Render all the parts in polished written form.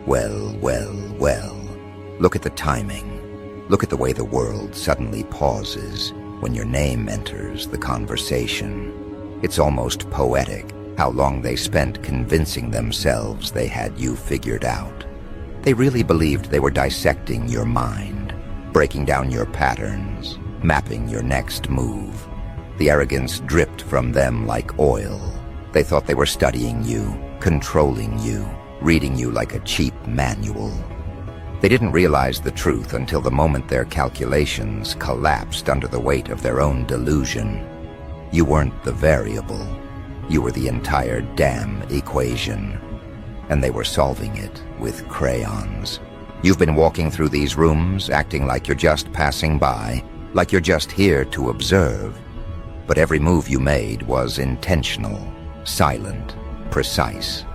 Well, well, well. Look at the timing. Look at the way the world suddenly pauses when your name enters the conversation. It's almost poetic how long they spent convincing themselves they had you figured out. They really believed they were dissecting your mind, breaking down your patterns, mapping your next move. The arrogance dripped from them like oil. They thought they were studying you, controlling you, reading you like a cheap manual. They didn't realize the truth until the moment their calculations collapsed under the weight of their own delusion. You weren't the variable. You were the entire damn equation. And they were solving it with crayons. You've been walking through these rooms, acting like you're just passing by, like you're just here to observe. But every move you made was intentional, silent, precise.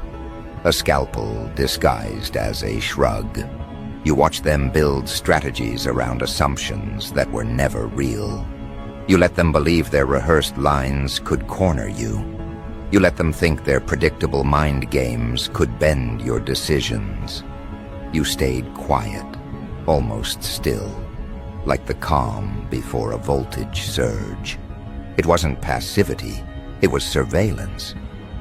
A scalpel disguised as a shrug. You watched them build strategies around assumptions that were never real. You let them believe their rehearsed lines could corner you. You let them think their predictable mind games could bend your decisions. You stayed quiet, almost still, like the calm before a voltage surge. It wasn't passivity, it was surveillance.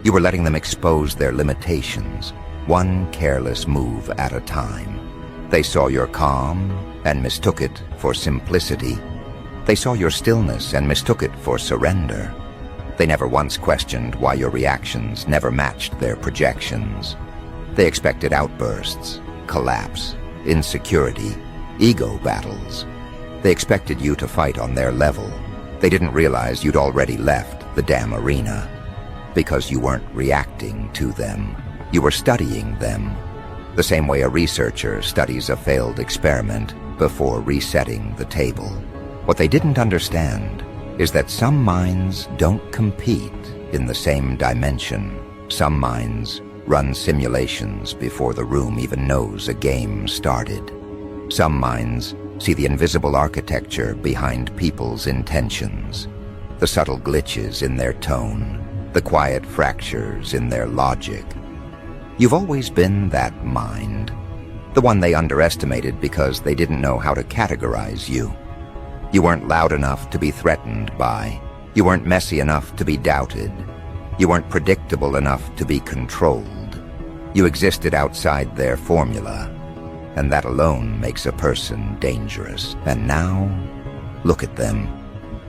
You were letting them expose their limitations, one careless move at a time. They saw your calm and mistook it for simplicity. They saw your stillness and mistook it for surrender. They never once questioned why your reactions never matched their projections. They expected outbursts, collapse, insecurity, ego battles. They expected you to fight on their level. They didn't realize you'd already left the damn arena. Because you weren't reacting to them. You were studying them. The same way a researcher studies a failed experiment before resetting the table. What they didn't understand is that some minds don't compete in the same dimension. Some minds run simulations before the room even knows a game started. Some minds see the invisible architecture behind people's intentions, the subtle glitches in their tone, the quiet fractures in their logic. You've always been that mind, the one they underestimated because they didn't know how to categorize you. You weren't loud enough to be threatened by. You weren't messy enough to be doubted. You weren't predictable enough to be controlled. You existed outside their formula, and that alone makes a person dangerous. And now, look at them,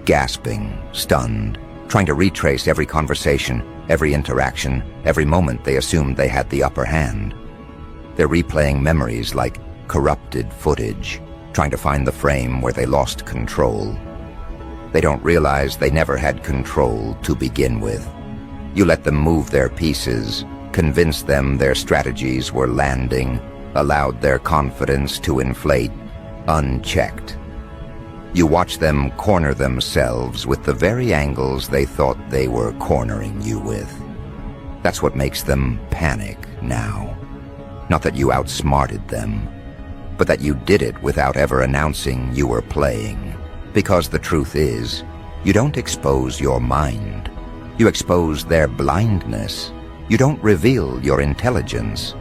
gasping, stunned, trying to retrace every conversation, every interaction, every moment they assumed they had the upper hand. They're replaying memories like corrupted footage, trying to find the frame where they lost control. They don't realize they never had control to begin with. You let them move their pieces, convinced them their strategies were landing, allowed their confidence to inflate, unchecked. You watch them corner themselves with the very angles they thought they were cornering you with. That's what makes them panic now. Not that you outsmarted them, but that you did it without ever announcing you were playing. Because the truth is, you don't expose your mind. You expose their blindness. You don't reveal your intelligence.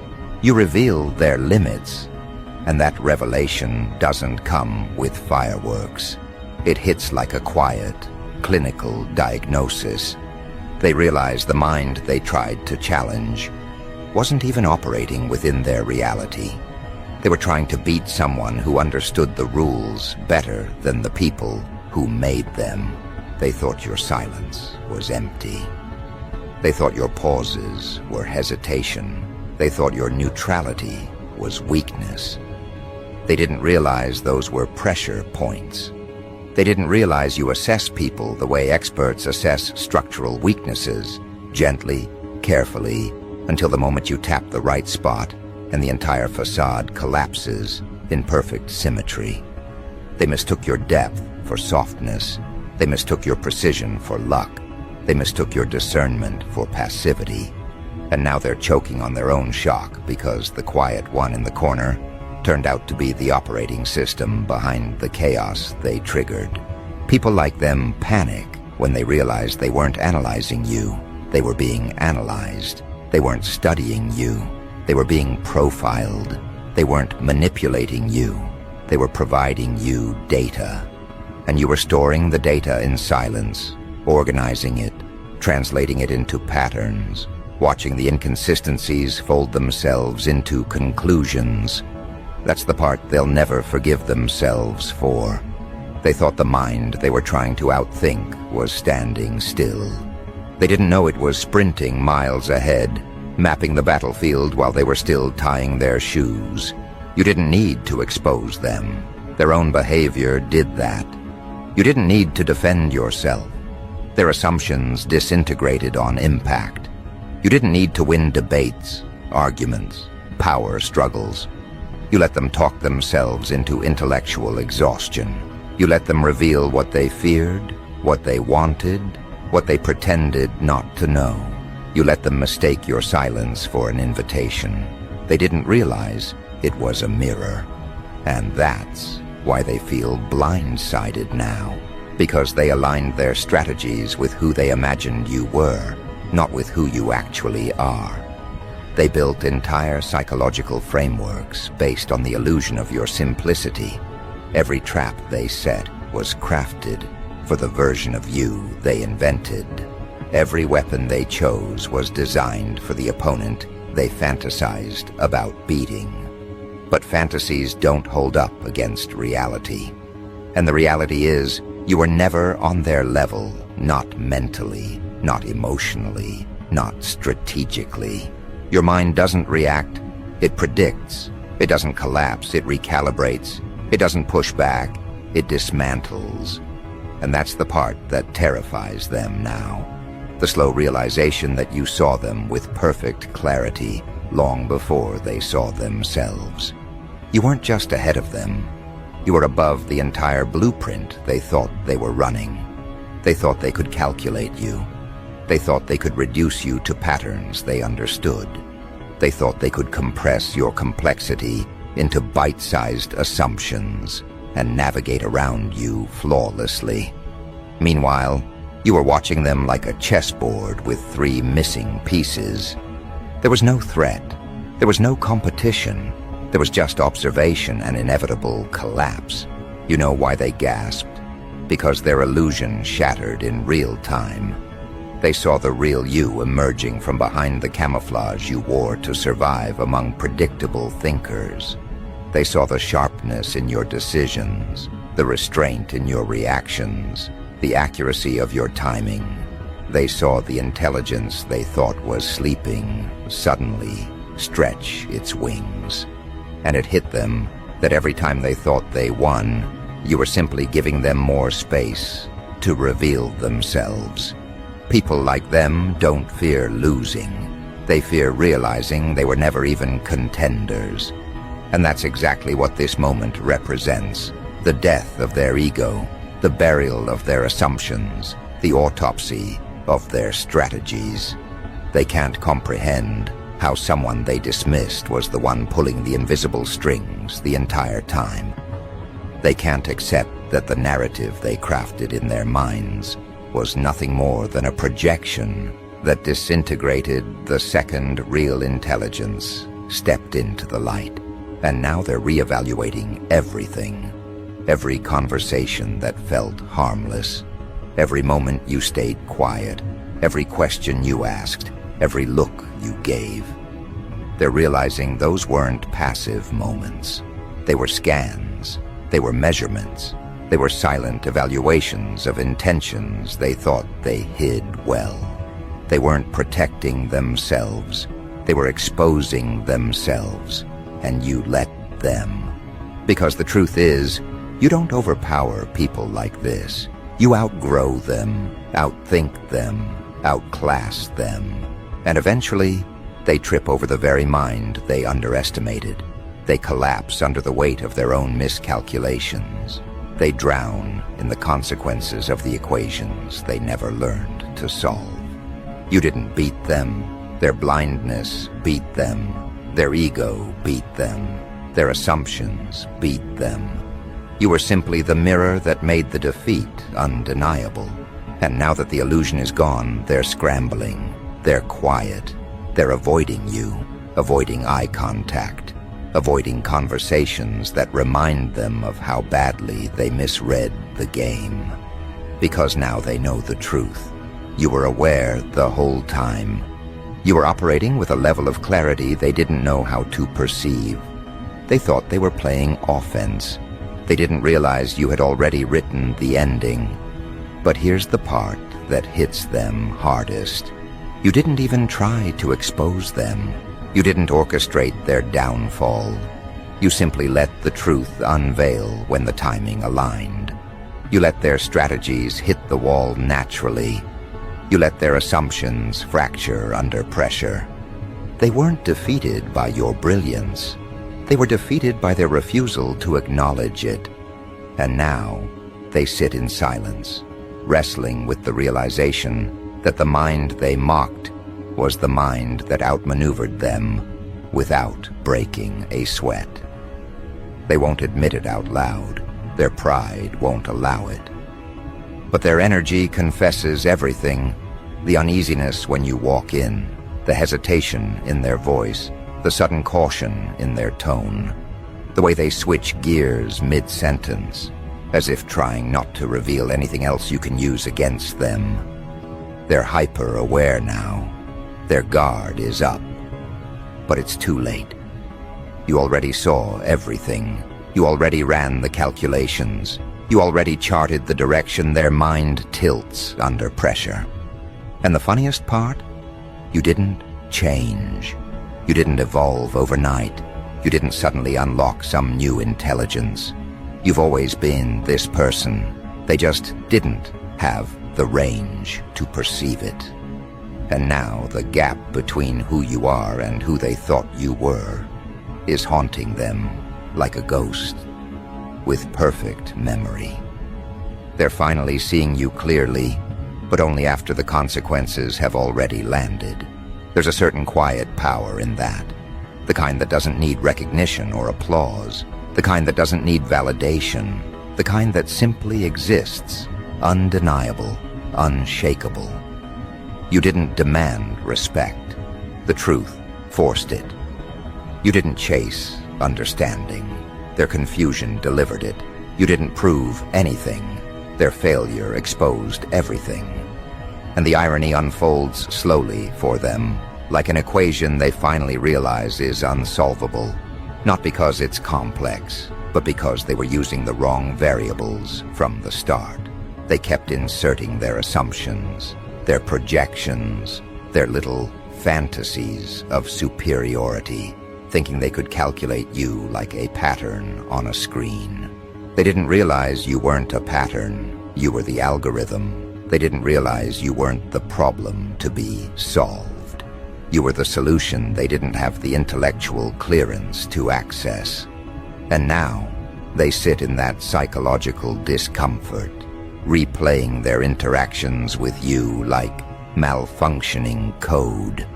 You reveal their limits. And that revelation doesn't come with fireworks. It hits like a quiet, clinical diagnosis. They realize the mind they tried to challenge wasn't even operating within their reality. They were trying to beat someone who understood the rules better than the people who made them. They thought your silence was empty. They thought your pauses were hesitation. They thought your neutrality was weakness. They didn't realize those were pressure points. They didn't realize you assess people the way experts assess structural weaknesses, gently, carefully, until the moment you tap the right spot and the entire facade collapses in perfect symmetry. They mistook your depth for softness. They mistook your precision for luck. They mistook your discernment for passivity. And now they're choking on their own shock because the quiet one in the corner turned out to be the operating system behind the chaos they triggered. People like them panic when they realize they weren't analyzing you. They were being analyzed. They weren't studying you. They were being profiled. They weren't manipulating you. They were providing you data. And you were storing the data in silence, organizing it, translating it into patterns, watching the inconsistencies fold themselves into conclusions. That's the part they'll never forgive themselves for. They thought the mind they were trying to outthink was standing still. They didn't know it was sprinting miles ahead, mapping the battlefield while they were still tying their shoes. You didn't need to expose them. Their own behavior did that. You didn't need to defend yourself. Their assumptions disintegrated on impact. You didn't need to win debates, arguments, power struggles. You let them talk themselves into intellectual exhaustion. You let them reveal what they feared, what they wanted, what they pretended not to know. You let them mistake your silence for an invitation. They didn't realize it was a mirror. And that's why they feel blindsided now, because they aligned their strategies with who they imagined you were, not with who you actually are. They built entire psychological frameworks based on the illusion of your simplicity. Every trap they set was crafted for the version of you they invented. Every weapon they chose was designed for the opponent they fantasized about beating. But fantasies don't hold up against reality. And the reality is, you were never on their level, not mentally, not emotionally, not strategically. Your mind doesn't react, it predicts. It doesn't collapse, it recalibrates. It doesn't push back, it dismantles. And that's the part that terrifies them now. The slow realization that you saw them with perfect clarity long before they saw themselves. You weren't just ahead of them. You were above the entire blueprint they thought they were running. They thought they could calculate you. They thought they could reduce you to patterns they understood. They thought they could compress your complexity into bite-sized assumptions and navigate around you flawlessly. Meanwhile, you were watching them like a chessboard with 3 missing pieces. There was no threat. There was no competition. There was just observation and inevitable collapse. You know why they gasped? Because their illusion shattered in real time. They saw the real you emerging from behind the camouflage you wore to survive among predictable thinkers. They saw the sharpness in your decisions, the restraint in your reactions, the accuracy of your timing. They saw the intelligence they thought was sleeping suddenly stretch its wings. And it hit them that every time they thought they won, you were simply giving them more space to reveal themselves. People like them don't fear losing. They fear realizing they were never even contenders. And that's exactly what this moment represents. The death of their ego, the burial of their assumptions, the autopsy of their strategies. They can't comprehend how someone they dismissed was the one pulling the invisible strings the entire time. They can't accept that the narrative they crafted in their minds was nothing more than a projection that disintegrated the second real intelligence stepped into the light. And now they're reevaluating everything. Every conversation that felt harmless. Every moment you stayed quiet. Every question you asked. Every look you gave. They're realizing those weren't passive moments. They were scans. They were measurements. They were silent evaluations of intentions they thought they hid well. They weren't protecting themselves. They were exposing themselves. And you let them. Because the truth is, you don't overpower people like this. You outgrow them, outthink them, outclass them. And eventually, they trip over the very mind they underestimated. They collapse under the weight of their own miscalculations. They drown in the consequences of the equations they never learned to solve. You didn't beat them. Their blindness beat them. Their ego beat them. Their assumptions beat them. You were simply the mirror that made the defeat undeniable. And now that the illusion is gone, they're scrambling. They're quiet. They're avoiding you avoiding eye contact, avoiding conversations that remind them of how badly they misread the game. Because now they know the truth. You were aware the whole time. You were operating with a level of clarity they didn't know how to perceive. They thought they were playing offense. They didn't realize you had already written the ending. But here's the part that hits them hardest. You didn't even try to expose them. You didn't orchestrate their downfall. You simply let the truth unveil when the timing aligned. You let their strategies hit the wall naturally. You let their assumptions fracture under pressure. They weren't defeated by your brilliance. They were defeated by their refusal to acknowledge it. And now, they sit in silence, wrestling with the realization that the mind they mocked was the mind that outmaneuvered them without breaking a sweat. They won't admit it out loud. Their pride won't allow it. But their energy confesses everything: the uneasiness when you walk in, the hesitation in their voice, the sudden caution in their tone, the way they switch gears mid-sentence, as if trying not to reveal anything else you can use against them. They're hyper-aware now. Their guard is up. But it's too late. You already saw everything. You already ran the calculations. You already charted the direction their mind tilts under pressure. And the funniest part? You didn't change. You didn't evolve overnight. You didn't suddenly unlock some new intelligence. You've always been this person. They just didn't have the range to perceive it. And now the gap between who you are and who they thought you were is haunting them like a ghost with perfect memory. They're finally seeing you clearly, but only after the consequences have already landed. There's a certain quiet power in that, the kind that doesn't need recognition or applause, the kind that doesn't need validation, the kind that simply exists, undeniable, unshakable. You didn't demand respect. The truth forced it. You didn't chase understanding. Their confusion delivered it. You didn't prove anything. Their failure exposed everything. And the irony unfolds slowly for them, like an equation they finally realize is unsolvable. Not because it's complex, but because they were using the wrong variables from the start. They kept inserting their assumptions, their projections, their little fantasies of superiority, thinking they could calculate you like a pattern on a screen. They didn't realize you weren't a pattern, you were the algorithm. They didn't realize you weren't the problem to be solved. You were the solution they didn't have the intellectual clearance to access. And now, they sit in that psychological discomfort, replaying their interactions with you like malfunctioning code,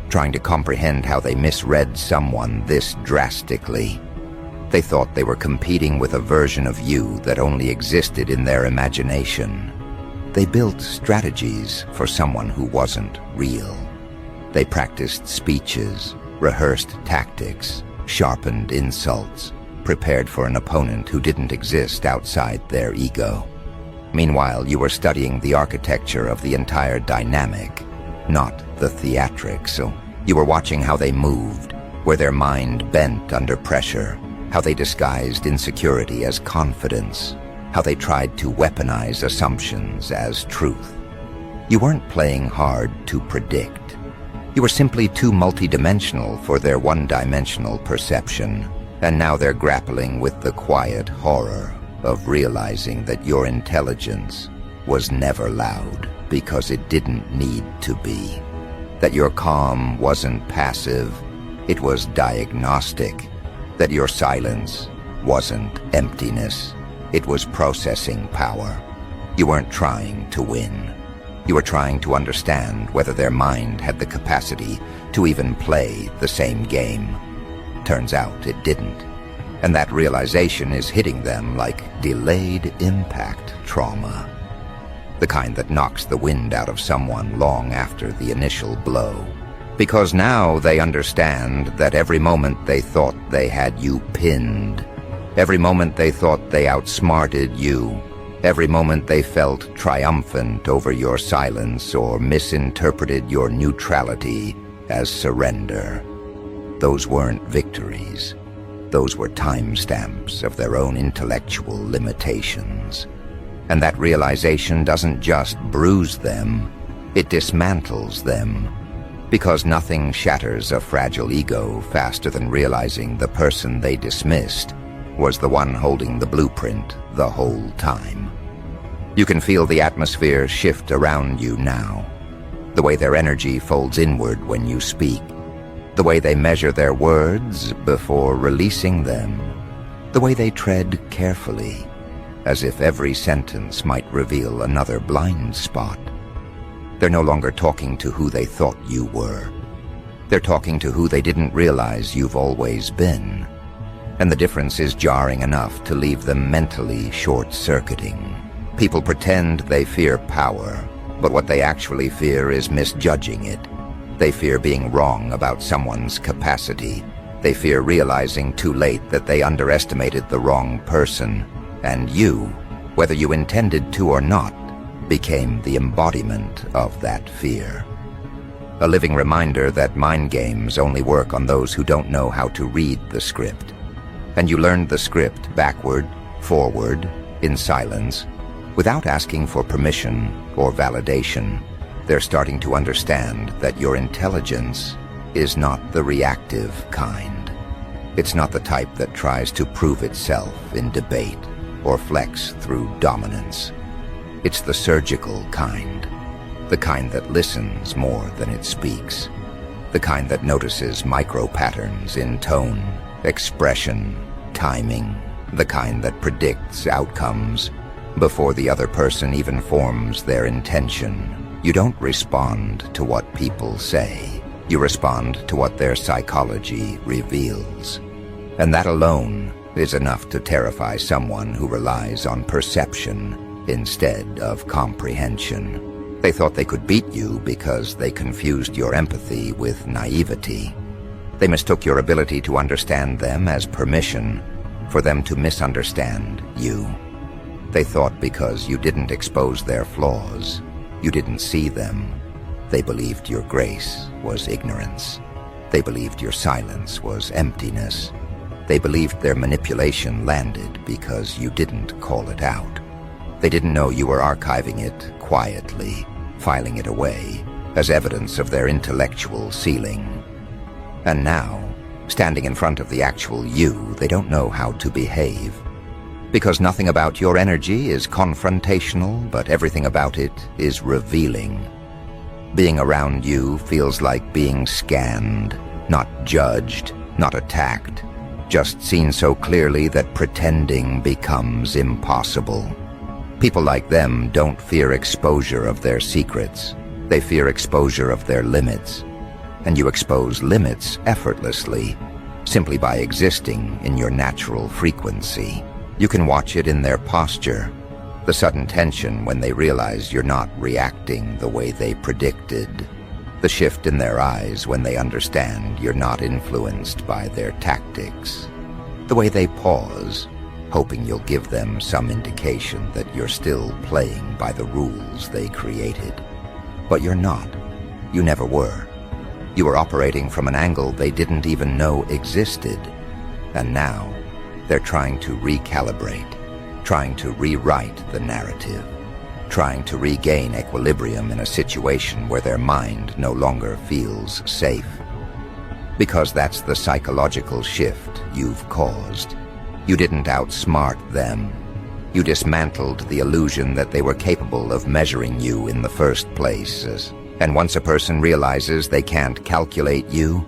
trying to comprehend how they misread someone this drastically. They thought they were competing with a version of you that only existed in their imagination. They built strategies for someone who wasn't real. They practiced speeches, rehearsed tactics, sharpened insults, prepared for an opponent who didn't exist outside their ego. Meanwhile, you were studying the architecture of the entire dynamic, not the theatrics. So you were watching how they moved, where their mind bent under pressure, how they disguised insecurity as confidence, how they tried to weaponize assumptions as truth. You weren't playing hard to predict. You were simply too multidimensional for their one-dimensional perception, and now they're grappling with the quiet horror of realizing that your intelligence was never loud because it didn't need to be. That your calm wasn't passive, it was diagnostic. That your silence wasn't emptiness, it was processing power. You weren't trying to win. You were trying to understand whether their mind had the capacity to even play the same game. Turns out it didn't. And that realization is hitting them like delayed impact trauma. The kind that knocks the wind out of someone long after the initial blow. Because now they understand that every moment they thought they had you pinned, every moment they thought they outsmarted you, every moment they felt triumphant over your silence or misinterpreted your neutrality as surrender. Those weren't victories. Those were timestamps of their own intellectual limitations. And that realization doesn't just bruise them, it dismantles them. Because nothing shatters a fragile ego faster than realizing the person they dismissed was the one holding the blueprint the whole time. You can feel the atmosphere shift around you now, the way their energy folds inward when you speak, the way they measure their words before releasing them, the way they tread carefully, as if every sentence might reveal another blind spot. They're no longer talking to who they thought you were. They're talking to who they didn't realize you've always been. And the difference is jarring enough to leave them mentally short-circuiting. People pretend they fear power, but what they actually fear is misjudging it. They fear being wrong about someone's capacity. They fear realizing too late that they underestimated the wrong person. And you, whether you intended to or not, became the embodiment of that fear. A living reminder that mind games only work on those who don't know how to read the script. And you learned the script backward, forward, in silence, without asking for permission or validation. They're starting to understand that your intelligence is not the reactive kind. It's not the type that tries to prove itself in debate or flex through dominance. It's the surgical kind, the kind that listens more than it speaks, the kind that notices micro-patterns in tone, expression, timing, the kind that predicts outcomes before the other person even forms their intention. You don't respond to what people say. You respond to what their psychology reveals. And that alone is enough to terrify someone who relies on perception instead of comprehension. They thought they could beat you because they confused your empathy with naivety. They mistook your ability to understand them as permission for them to misunderstand you. They thought because you didn't expose their flaws, you didn't see them. They believed your grace was ignorance. They believed your silence was emptiness. They believed their manipulation landed because you didn't call it out. They didn't know you were archiving it quietly, filing it away as evidence of their intellectual ceiling. And now, standing in front of the actual you, they don't know how to behave. Because nothing about your energy is confrontational, but everything about it is revealing. Being around you feels like being scanned, not judged, not attacked, just seen so clearly that pretending becomes impossible. People like them don't fear exposure of their secrets. They fear exposure of their limits. And you expose limits effortlessly, simply by existing in your natural frequency. You can watch it in their posture, the sudden tension when they realize you're not reacting the way they predicted, the shift in their eyes when they understand you're not influenced by their tactics, the way they pause, hoping you'll give them some indication that you're still playing by the rules they created. But you're not. You never were. You were operating from an angle they didn't even know existed. And now, they're trying to recalibrate, trying to rewrite the narrative, trying to regain equilibrium in a situation where their mind no longer feels safe. Because that's the psychological shift you've caused. You didn't outsmart them. You dismantled the illusion that they were capable of measuring you in the first place. And once a person realizes they can't calculate you,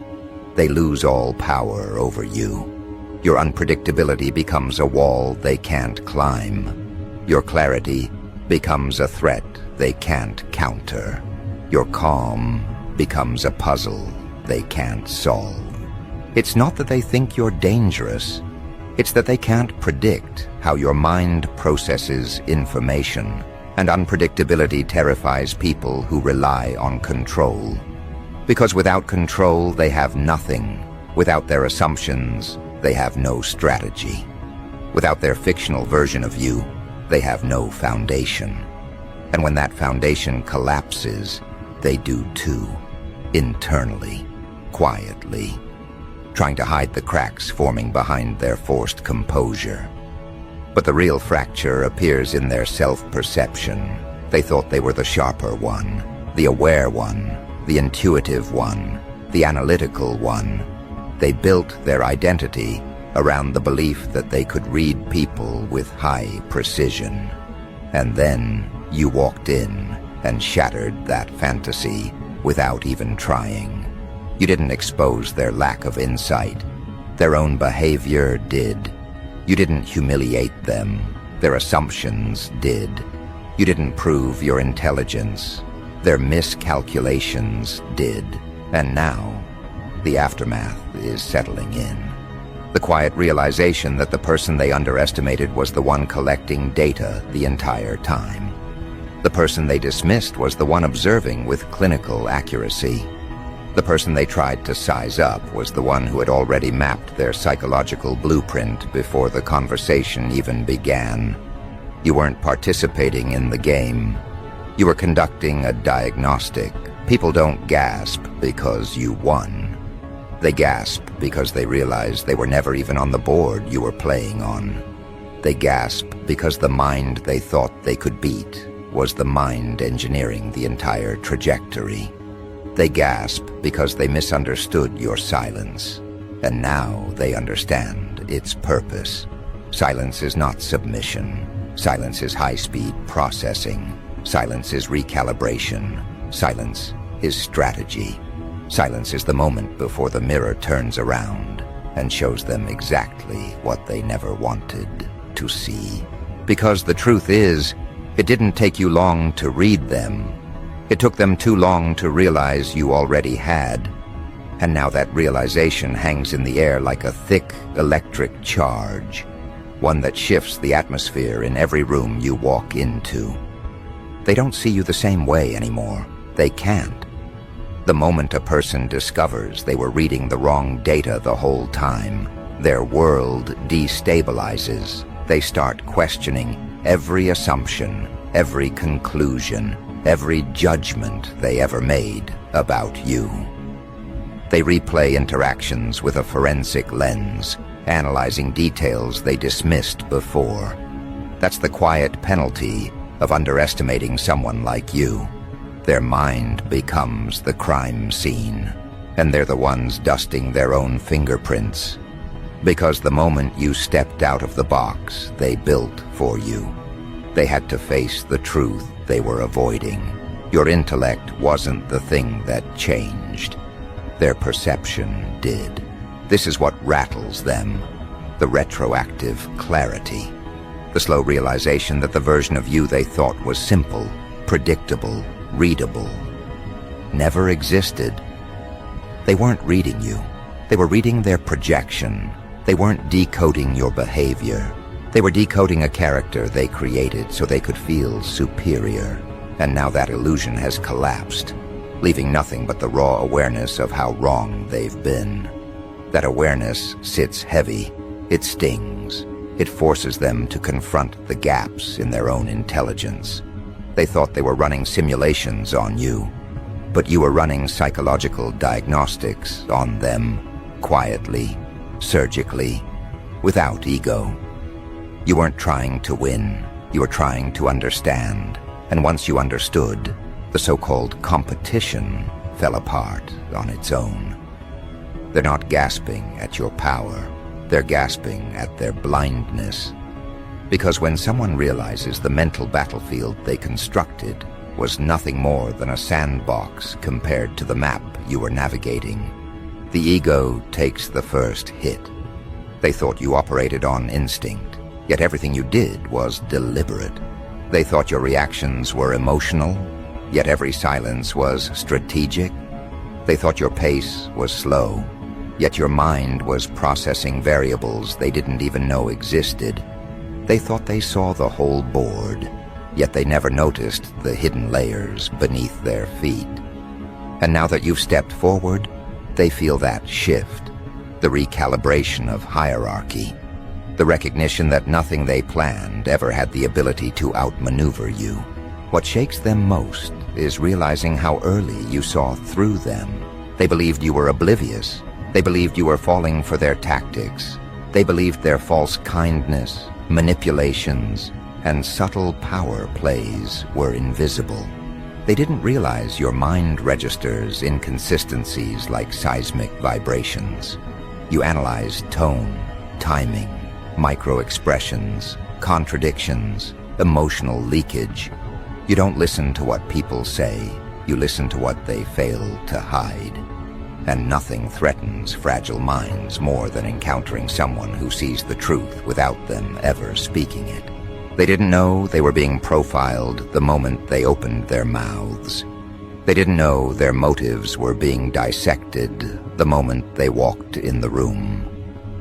they lose all power over you. Your unpredictability becomes a wall they can't climb. Your clarity becomes a threat they can't counter. Your calm becomes a puzzle they can't solve. It's not that they think you're dangerous. It's that they can't predict how your mind processes information, and unpredictability terrifies people who rely on control. Because without control, they have nothing. Without their assumptions, they have no strategy. Without their fictional version of you, they have no foundation. And when that foundation collapses, they do too, internally, quietly, trying to hide the cracks forming behind their forced composure. But the real fracture appears in their self-perception. They thought they were the sharper one, the aware one, the intuitive one, the analytical one. They built their identity around the belief that they could read people with high precision. And then you walked in and shattered that fantasy without even trying. You didn't expose their lack of insight. Their own behavior did. You didn't humiliate them. Their assumptions did. You didn't prove your intelligence. Their miscalculations did. And now, the aftermath is settling in. The quiet realization that the person they underestimated was the one collecting data the entire time. The person they dismissed was the one observing with clinical accuracy. The person they tried to size up was the one who had already mapped their psychological blueprint before the conversation even began. You weren't participating in the game. You were conducting a diagnostic. People don't gasp because you won. They gasp because they realize they were never even on the board you were playing on. They gasp because the mind they thought they could beat was the mind engineering the entire trajectory. They gasp because they misunderstood your silence, and now they understand its purpose. Silence is not submission. Silence is high-speed processing. Silence is recalibration. Silence is strategy. Silence is the moment before the mirror turns around and shows them exactly what they never wanted to see. Because the truth is, it didn't take you long to read them. It took them too long to realize you already had. And now that realization hangs in the air like a thick electric charge, one that shifts the atmosphere in every room you walk into. They don't see you the same way anymore. They can't. The moment a person discovers they were reading the wrong data the whole time, their world destabilizes. They start questioning every assumption, every conclusion, every judgment they ever made about you. They replay interactions with a forensic lens, analyzing details they dismissed before. That's the quiet penalty of underestimating someone like you. Their mind becomes the crime scene, and they're the ones dusting their own fingerprints. Because the moment you stepped out of the box they built for you, they had to face the truth they were avoiding. Your intellect wasn't the thing that changed. Their perception did. This is what rattles them, the retroactive clarity. The slow realization that the version of you they thought was simple, predictable, readable, never existed. They weren't reading you. They were reading their projection. They weren't decoding your behavior. They were decoding a character they created so they could feel superior. And now that illusion has collapsed, leaving nothing but the raw awareness of how wrong they've been. That awareness sits heavy. It stings. It forces them to confront the gaps in their own intelligence. They thought they were running simulations on you, but you were running psychological diagnostics on them, quietly, surgically, without ego. You weren't trying to win. You were trying to understand. And once you understood, the so-called competition fell apart on its own. They're not gasping at your power. They're gasping at their blindness. Because when someone realizes the mental battlefield they constructed was nothing more than a sandbox compared to the map you were navigating, the ego takes the first hit. They thought you operated on instinct, yet everything you did was deliberate. They thought your reactions were emotional, yet every silence was strategic. They thought your pace was slow, yet your mind was processing variables they didn't even know existed. They thought they saw the whole board, yet they never noticed the hidden layers beneath their feet. And now that you've stepped forward, they feel that shift, the recalibration of hierarchy, the recognition that nothing they planned ever had the ability to outmaneuver you. What shakes them most is realizing how early you saw through them. They believed you were oblivious. They believed you were falling for their tactics. They believed their false kindness, manipulations, and subtle power plays were invisible. They didn't realize your mind registers inconsistencies like seismic vibrations. You analyze tone, timing, micro-expressions, contradictions, emotional leakage. You don't listen to what people say, you listen to what they fail to hide. And nothing threatens fragile minds more than encountering someone who sees the truth without them ever speaking it. They didn't know they were being profiled the moment they opened their mouths. They didn't know their motives were being dissected the moment they walked in the room.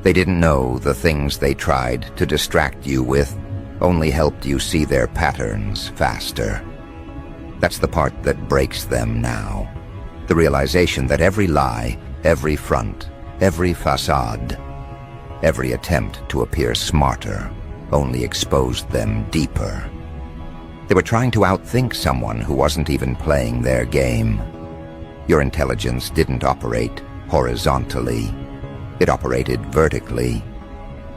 They didn't know the things they tried to distract you with only helped you see their patterns faster. That's the part that breaks them now. The realization that every lie, every front, every facade, every attempt to appear smarter only exposed them deeper. They were trying to outthink someone who wasn't even playing their game. Your intelligence didn't operate horizontally. It operated vertically.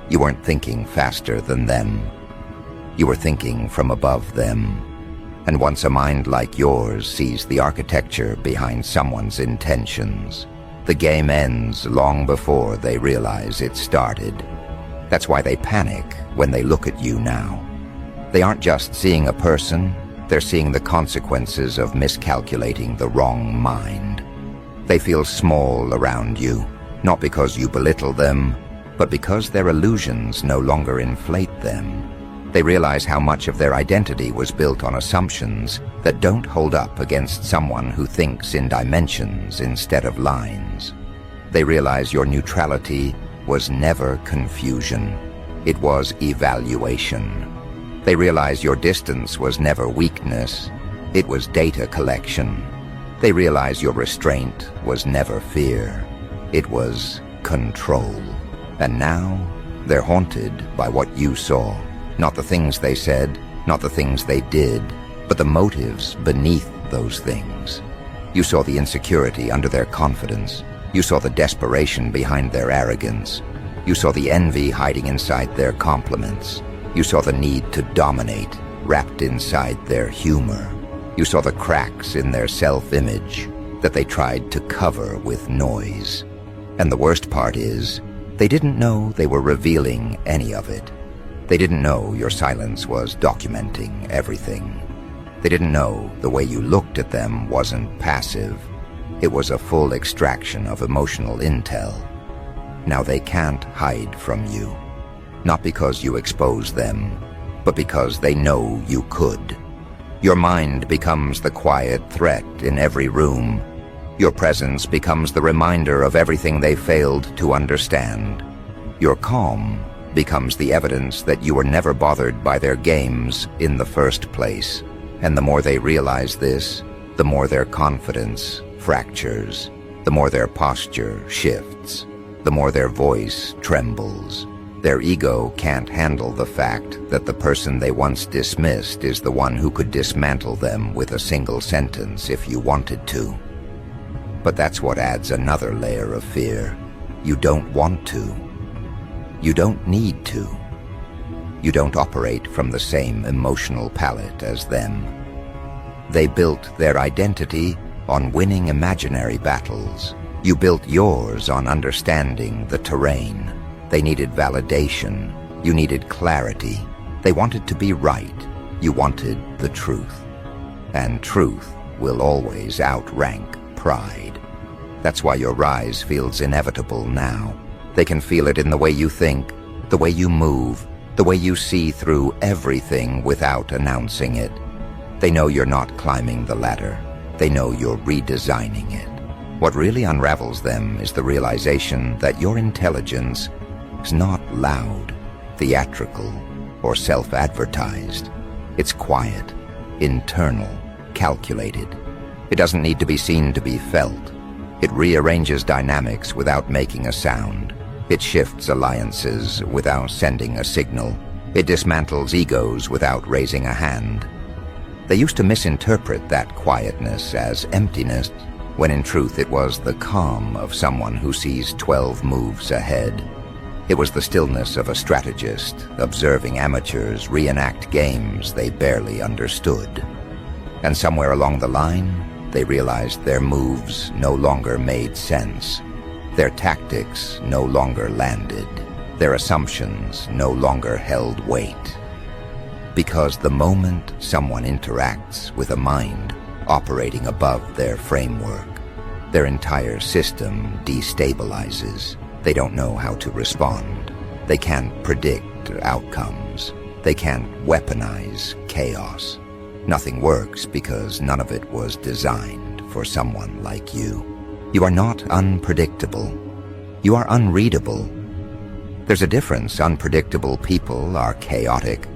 You weren't thinking faster than them. You were thinking from above them. And once a mind like yours sees the architecture behind someone's intentions, the game ends long before they realize it started. That's why they panic when they look at you now. They aren't just seeing a person, they're seeing the consequences of miscalculating the wrong mind. They feel small around you, not because you belittle them, but because their illusions no longer inflate them. They realize how much of their identity was built on assumptions that don't hold up against someone who thinks in dimensions instead of lines. They realize your neutrality was never confusion. It was evaluation. They realize your distance was never weakness. It was data collection. They realize your restraint was never fear. It was control. And now they're haunted by what you saw. Not the things they said, not the things they did, but the motives beneath those things. You saw the insecurity under their confidence. You saw the desperation behind their arrogance. You saw the envy hiding inside their compliments. You saw the need to dominate wrapped inside their humor. You saw the cracks in their self-image that they tried to cover with noise. And the worst part is, they didn't know they were revealing any of it. They didn't know your silence was documenting everything. They didn't know the way you looked at them wasn't passive. It was a full extraction of emotional intel. Now they can't hide from you. Not because you expose them, but because they know you could. Your mind becomes the quiet threat in every room. Your presence becomes the reminder of everything they failed to understand. Your calm becomes the evidence that you were never bothered by their games in the first place. And the more they realize this, the more their confidence fractures, the more their posture shifts, the more their voice trembles. Their ego can't handle the fact that the person they once dismissed is the one who could dismantle them with a single sentence if you wanted to. But that's what adds another layer of fear. You don't want to. You don't need to. You don't operate from the same emotional palette as them. They built their identity on winning imaginary battles. You built yours on understanding the terrain. They needed validation. You needed clarity. They wanted to be right. You wanted the truth. And truth will always outrank pride. That's why your rise feels inevitable now. They can feel it in the way you think, the way you move, the way you see through everything without announcing it. They know you're not climbing the ladder. They know you're redesigning it. What really unravels them is the realization that your intelligence is not loud, theatrical, or self-advertised. It's quiet, internal, calculated. It doesn't need to be seen to be felt. It rearranges dynamics without making a sound. It shifts alliances without sending a signal. It dismantles egos without raising a hand. They used to misinterpret that quietness as emptiness, when in truth it was the calm of someone who sees 12 moves ahead. It was the stillness of a strategist observing amateurs reenact games they barely understood. And somewhere along the line, they realized their moves no longer made sense. Their tactics no longer landed. Their assumptions no longer held weight. Because the moment someone interacts with a mind operating above their framework, their entire system destabilizes. They don't know how to respond. They can't predict outcomes. They can't weaponize chaos. Nothing works because none of it was designed for someone like you. You are not unpredictable. You are unreadable. There's a difference. Unpredictable people are chaotic.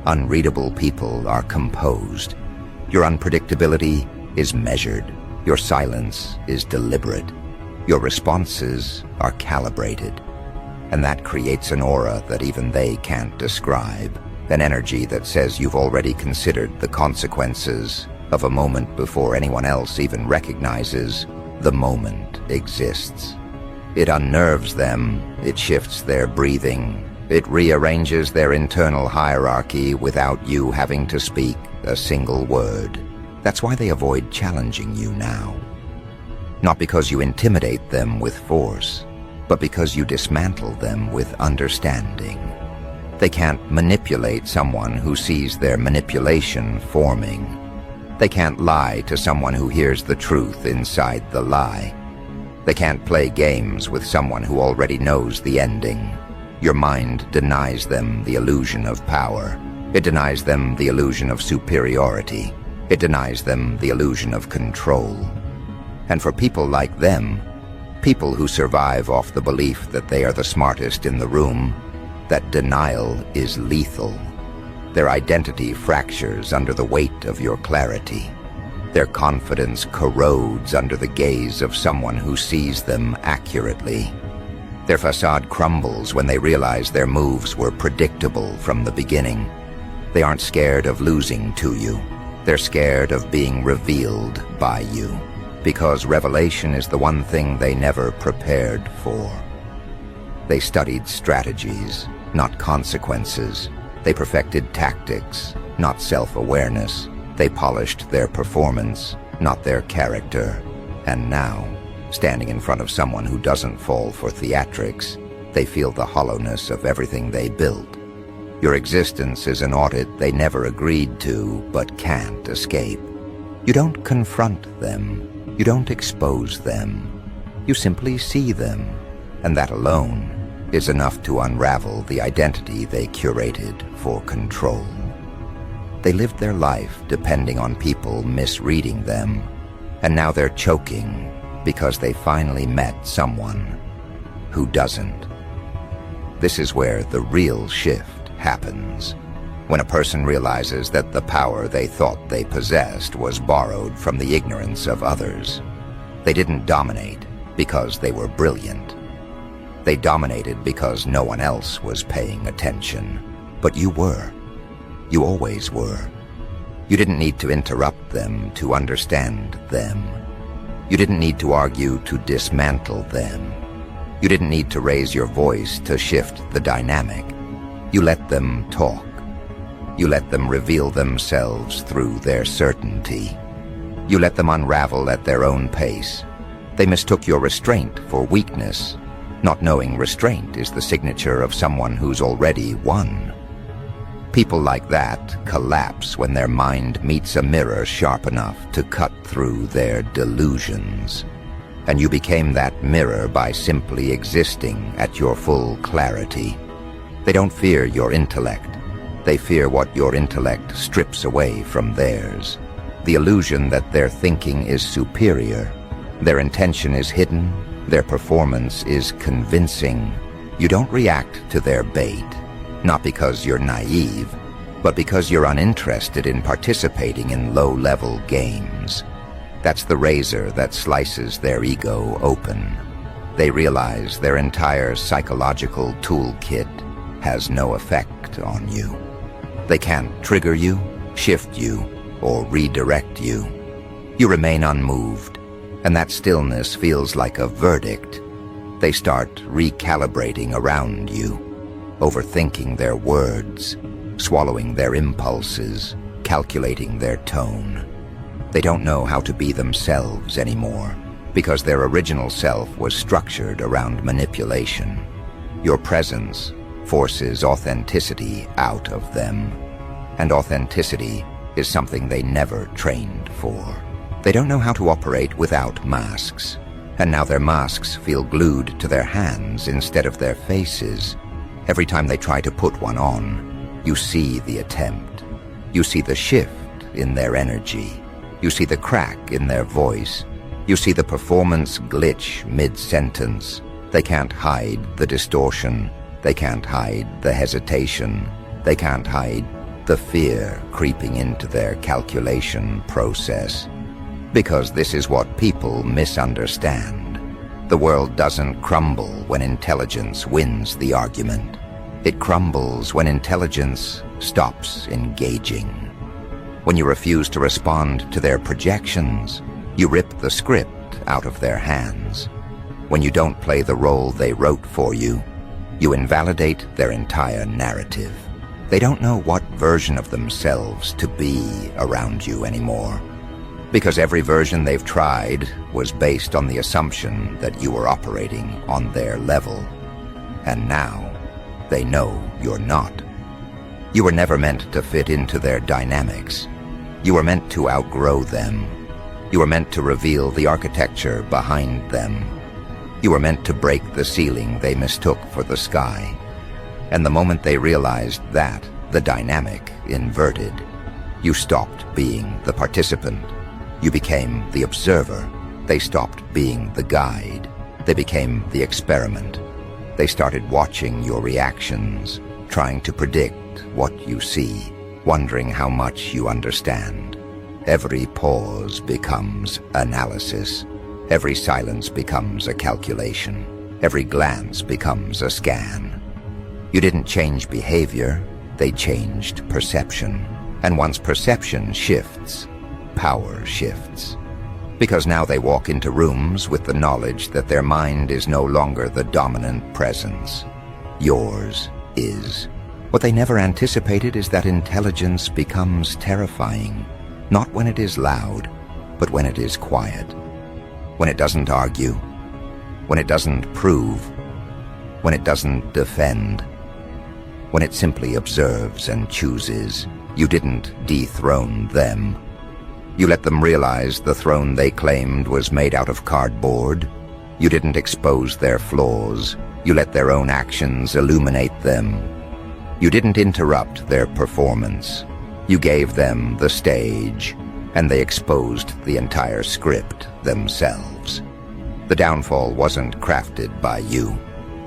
Unreadable people are composed. Your unpredictability is measured. Your silence is deliberate. Your responses are calibrated. And that creates an aura that even they can't describe. An energy that says you've already considered the consequences of a moment before anyone else even recognizes the moment exists. It unnerves them. It shifts their breathing. It rearranges their internal hierarchy without you having to speak a single word. That's why they avoid challenging you now. Not because you intimidate them with force, but because you dismantle them with understanding. They can't manipulate someone who sees their manipulation forming. They can't lie to someone who hears the truth inside the lie. They can't play games with someone who already knows the ending. Your mind denies them the illusion of power. It denies them the illusion of superiority. It denies them the illusion of control. And for people like them, people who survive off the belief that they are the smartest in the room, that denial is lethal. Their identity fractures under the weight of your clarity. Their confidence corrodes under the gaze of someone who sees them accurately. Their facade crumbles when they realize their moves were predictable from the beginning. They aren't scared of losing to you. They're scared of being revealed by you, because revelation is the one thing they never prepared for. They studied strategies, not consequences. They perfected tactics, not self-awareness. They polished their performance, not their character. And now, standing in front of someone who doesn't fall for theatrics, they feel the hollowness of everything they built. Your existence is an audit they never agreed to but can't escape. You don't confront them. You don't expose them. You simply see them, and that alone is enough to unravel the identity they curated for control. They lived their life depending on people misreading them, and now they're choking because they finally met someone who doesn't. This is where the real shift happens, when a person realizes that the power they thought they possessed was borrowed from the ignorance of others. They didn't dominate because they were brilliant. They dominated because no one else was paying attention. But you were. You always were. You didn't need to interrupt them to understand them. You didn't need to argue to dismantle them. You didn't need to raise your voice to shift the dynamic. You let them talk. You let them reveal themselves through their certainty. You let them unravel at their own pace. They mistook your restraint for weakness, not knowing restraint is the signature of someone who's already won. People like that collapse when their mind meets a mirror sharp enough to cut through their delusions. And you became that mirror by simply existing at your full clarity. They don't fear your intellect. They fear what your intellect strips away from theirs. The illusion that their thinking is superior. Their intention is hidden. Their performance is convincing. You don't react to their bait, not because you're naive, but because you're uninterested in participating in low-level games. That's the razor that slices their ego open. They realize their entire psychological toolkit has no effect on you. They can't trigger you, shift you, or redirect you. You remain unmoved, and that stillness feels like a verdict. They start recalibrating around you, overthinking their words, swallowing their impulses, calculating their tone. They don't know how to be themselves anymore, because their original self was structured around manipulation. Your presence forces authenticity out of them, and authenticity is something they never trained for. They don't know how to operate without masks, and now their masks feel glued to their hands instead of their faces. Every time they try to put one on, you see the attempt. You see the shift in their energy. You see the crack in their voice. You see the performance glitch mid-sentence. They can't hide the distortion. They can't hide the hesitation. They can't hide the fear creeping into their calculation process. Because this is what people misunderstand. The world doesn't crumble when intelligence wins the argument. It crumbles when intelligence stops engaging. When you refuse to respond to their projections, you rip the script out of their hands. When you don't play the role they wrote for you, you invalidate their entire narrative. They don't know what version of themselves to be around you anymore, because every version they've tried was based on the assumption that you were operating on their level. And now, they know you're not. You were never meant to fit into their dynamics. You were meant to outgrow them. You were meant to reveal the architecture behind them. You were meant to break the ceiling they mistook for the sky. And the moment they realized that, the dynamic inverted. You stopped being the participant. You became the observer. They stopped being the guide. They became the experiment. They started watching your reactions, trying to predict what you see, wondering how much you understand. Every pause becomes analysis. Every silence becomes a calculation. Every glance becomes a scan. You didn't change behavior, they changed perception. And once perception shifts, power shifts. Because now they walk into rooms with the knowledge that their mind is no longer the dominant presence. Yours is. What they never anticipated is that intelligence becomes terrifying, not when it is loud, but when it is quiet. When it doesn't argue, when it doesn't prove, when it doesn't defend, when it simply observes and chooses. You didn't dethrone them. You let them realize the throne they claimed was made out of cardboard. You didn't expose their flaws. You let their own actions illuminate them. You didn't interrupt their performance. You gave them the stage, and they exposed the entire script themselves. The downfall wasn't crafted by you.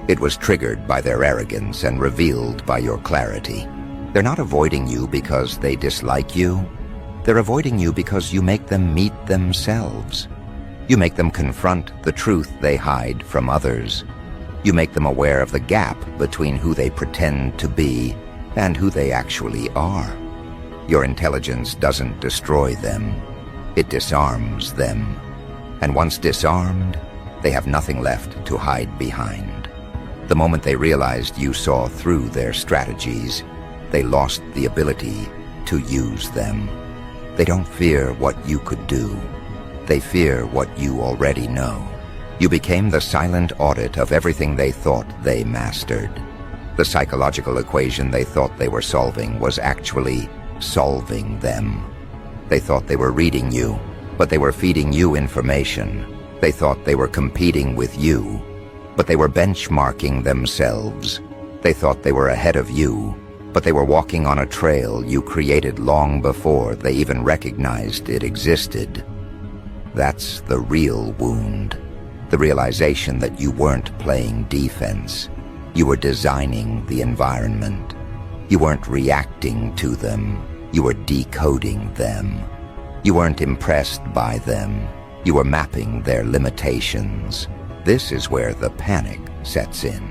It was triggered by their arrogance and revealed by your clarity. They're not avoiding you because they dislike you. They're avoiding you because you make them meet themselves. You make them confront the truth they hide from others. You make them aware of the gap between who they pretend to be and who they actually are. Your intelligence doesn't destroy them. It disarms them. And once disarmed, they have nothing left to hide behind. The moment they realized you saw through their strategies, they lost the ability to use them. They don't fear what you could do. They fear what you already know. You became the silent audit of everything they thought they mastered. The psychological equation they thought they were solving was actually solving them. They thought they were reading you, but they were feeding you information. They thought they were competing with you, but they were benchmarking themselves. They thought they were ahead of you, but they were walking on a trail you created long before they even recognized it existed. That's the real wound. The realization that you weren't playing defense. You were designing the environment. You weren't reacting to them. You were decoding them. You weren't impressed by them. You were mapping their limitations. This is where the panic sets in.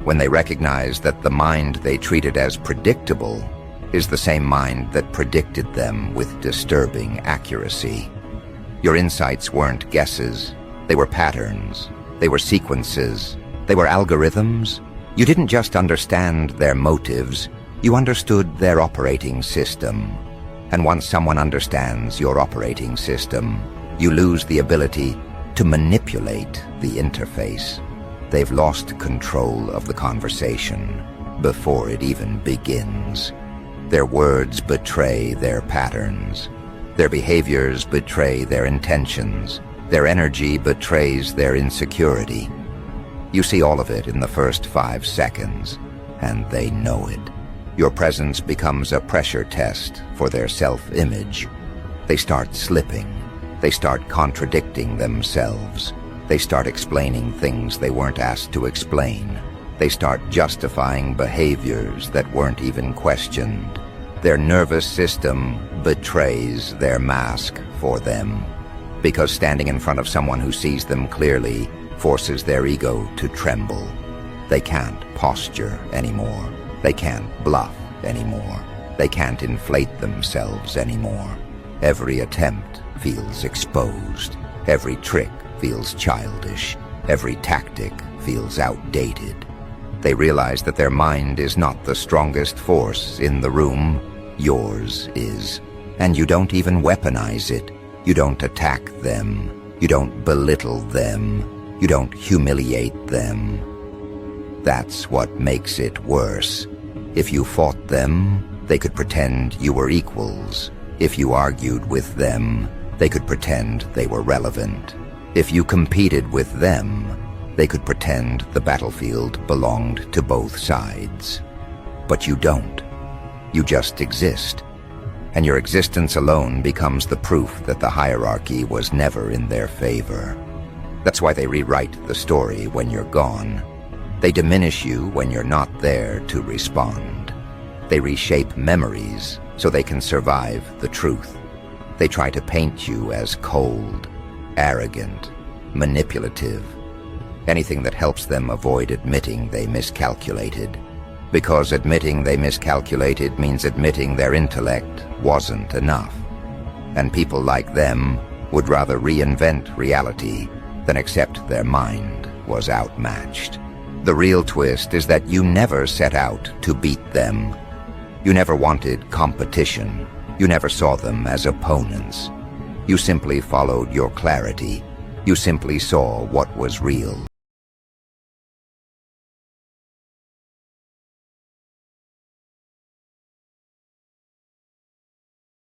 When they recognize that the mind they treated as predictable is the same mind that predicted them with disturbing accuracy. Your insights weren't guesses. They were patterns. They were sequences. They were algorithms. You didn't just understand their motives, you understood their operating system. And once someone understands your operating system, you lose the ability to manipulate the interface. They've lost control of the conversation before it even begins. Their words betray their patterns. Their behaviors betray their intentions. Their energy betrays their insecurity. You see all of it in the first 5 seconds, and they know it. Your presence becomes a pressure test for their self-image. They start slipping. They start contradicting themselves. They start explaining things they weren't asked to explain. They start justifying behaviors that weren't even questioned. Their nervous system betrays their mask for them, because standing in front of someone who sees them clearly forces their ego to tremble. They can't posture anymore. They can't bluff anymore. They can't inflate themselves anymore. Every attempt feels exposed. Every trick feels childish. Every tactic feels outdated. They realize that their mind is not the strongest force in the room. Yours is. And you don't even weaponize it. You don't attack them. You don't belittle them. You don't humiliate them. That's what makes it worse. If you fought them, they could pretend you were equals. If you argued with them, they could pretend they were relevant. If you competed with them, they could pretend the battlefield belonged to both sides. But you don't. You just exist. And your existence alone becomes the proof that the hierarchy was never in their favor. That's why they rewrite the story when you're gone. They diminish you when you're not there to respond. They reshape memories so they can survive the truth. They try to paint you as cold, arrogant, manipulative, anything that helps them avoid admitting they miscalculated. Because admitting they miscalculated means admitting their intellect wasn't enough. And people like them would rather reinvent reality than accept their mind was outmatched. The real twist is that you never set out to beat them. You never wanted competition. You never saw them as opponents. You simply followed your clarity. You simply saw what was real.